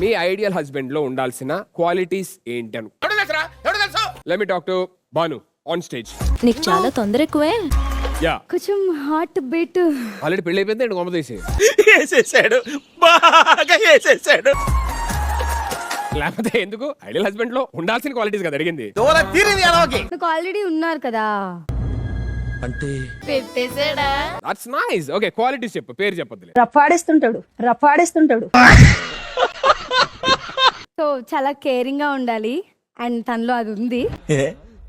మీ ideal husband లో ఉండాల్సిన qualities ఏంటి అను. Let me talk to Bhanu on stage. నీకు చాలా తొందర ఎక్కువే. యా, కొంచెం హార్ట్ బీట్. ఆల్రెడీ పెళ్లి అయిపోయింది, గొప్ప తీసి వేసేసాడు, బాగా వేసేసాడు. లేకపోతే ఎందుకు ఐడియల్ హస్బెండ్ లో ఉండాల్సిన క్వాలిటీస్ కదా అడిగింది. నాకు ఆల్రెడీ ఉన్నారు కదా. అంటే దట్స్ నైస్. ఓకే, క్వాలిటీస్ చెప్పు, పేరు చెప్పొద్దులే. రఫాడిస్తుంటాడు సో చాలా కేరింగ్ గా ఉండాలి అండ్ తనలో అది ఉంది.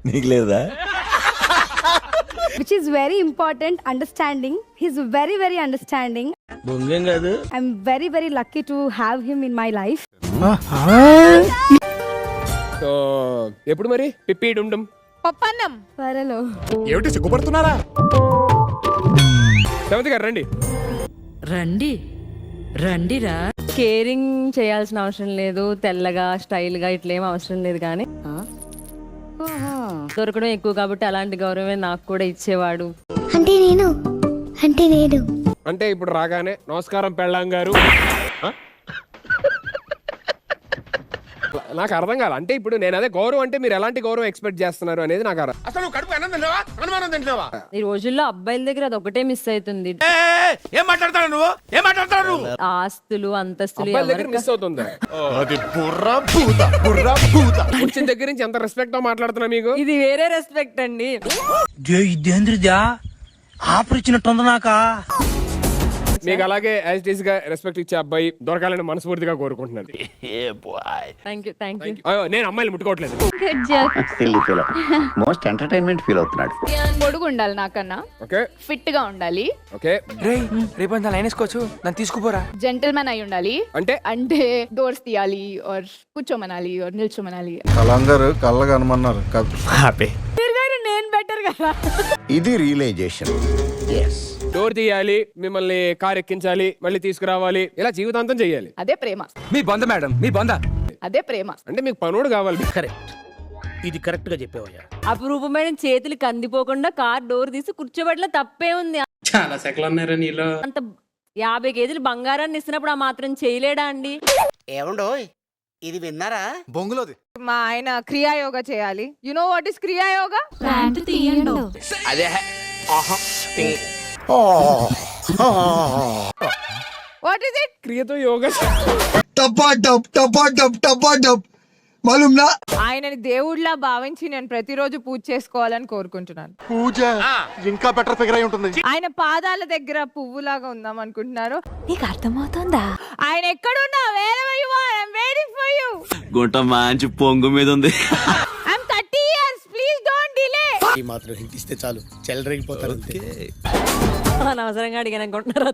నీకు లేదా? Which is very important. Understanding. He's very very understanding. బొంగేం కాదు. I'm very very lucky to have him in my life. So ఎప్పుడు మరి పిప్పి డుండుం పప్పన్నం త్వరలో. ఏమిటి సిగ్గుపడుతున్నారా? రేవంత్ గారు రండి. రండి రండిరా. కేరింగ్ చేయాల్సిన అవసరం లేదు, తెల్లగా స్టైల్ గా ఇట్లేం అవసరం లేదు, కానీ దొరకడం ఎక్కువ కాబట్టి అలాంటి గౌరవమే నాకు కూడా ఇచ్చేవాడు. అంటే ఇప్పుడు రాగానే నమస్కారం పెళ్ళాం గారు, నాకు అర్థం కాదు. అంటే ఇప్పుడు నేను అదే గౌరవం అంటే మీరు ఎలాంటి గౌరవం ఎక్స్పెక్ట్ చేస్తున్నారు అనేది నాకు అర్థం. అసలు కడుపు అన్నం తింటావా, అనుమానం తింటావా? ఈ రోజుల్లో అబ్బాయిల దగ్గర అది ఒకటే మిస్ అవుతుంది. ఏం మాట్లాడతాడు నువ్వు? ఏం మాట్లాడతాడు నువ్వు? ఆస్తులు అంతస్తులు అబ్బాయిల దగ్గర మిస్ అవుతుంది. అది బుర్రా భూత. వచ్చిన దగ్గర నుంచి ఎంత రెస్పెక్ట్ తో మాట్లాడుతున్నా మీకు. ఇది వేరే రెస్పెక్ట్ అండి. ఇదేంద్రిదా ఆపరిచినట్టుంది నాకా. మీకు అలాగే యాజ్ ఇట్ ఈస్ గా రెస్పెక్ట్ ఇచ్చే అబ్బాయి దొరకాలని మనస్ఫూర్తిగా కోరుకుంటున్నాను. Thank you. అయ్యో, నేను అమ్మాయిలు ముట్టుకోవట్లేదు. మోస్ట్ ఎంటర్టైన్మెంట్ ఫీల్ అవుతున్నాడు. పొడుగు ఉండాలి నాకన్నా, ఓకే ఫిట్ గా ఉండాలి, ఓకే. రేపంతా లైన్ వేసుకోవచ్చు, నన్ను తీసుకుపోరా. జెంటల్మెన్ అయి ఉండాలి. అంటే అంటే డోర్స్ తీయాలి, ఆర్ కూర్చోమనాలి, ఆర్ నిల్చోమనాలి. కలంగారు కళ్ళగా అనుమన్నారు కాదు. నేను బెటర్ కదా. ఇది రియలైజేషన్. డోర్ తీయాలి, మిమ్మల్ని కార్ ఎక్కించాలి, మళ్ళీ తీసుకురావాలి, ఇలా జీవితాంతం చెయ్యాలి. అదే ప్రేమ. మీ బొంద మేడం, మీ బొంద. అదే ప్రేమ. అంటే మీకు పనుడు కావాలి. కరెక్ట్, ఇది కరెక్ట్ గా చెప్పావయ్యా. అపురూపమైన చేతులు కందిపోకుండా కార్ డోర్ తీసి కూర్చోబెట్ల తప్పే ఉంది. చాలా సెకలు ఉన్నారా నీలో? అంత 50 కేజీలు బంగారాన్ని ఇస్తున్నప్పుడు ఆ మాత్రం చేయలేడా అండి? ఏమండో ఇది విన్నారా? బొంగులోది. మా ఆయన క్రియాయోగా చేయాలి. You know what is Kriya Yoga? అదే వాట్ ఇస్ ఇట్? క్రియతో యోగా. ఆయనని దేవుడిలా భావించి నేను ప్రతిరోజు పూజ చేసుకోవాలని కోరుకుంటున్నాను. పూజ ఇంకా బెటర్ ఫిగర్ అయి ఉంటుంది. ఆయన పాదాల దగ్గర పువ్వులాగా ఉందాం అనుకుంటున్నారు. నీకు అర్థమవుతుందా? ఆయన ఎక్కడున్నా wherever you are, I'm waiting for you. గుంట మంచి పొంగు మీద ఉంది. I'm 30 years, please don't delay. ఈ మాత్రం హింట్ ఇస్తే చాలు, చెలరేగిపోతారు. అనవసరంగా అడిగాను అనుకుంటున్నారు.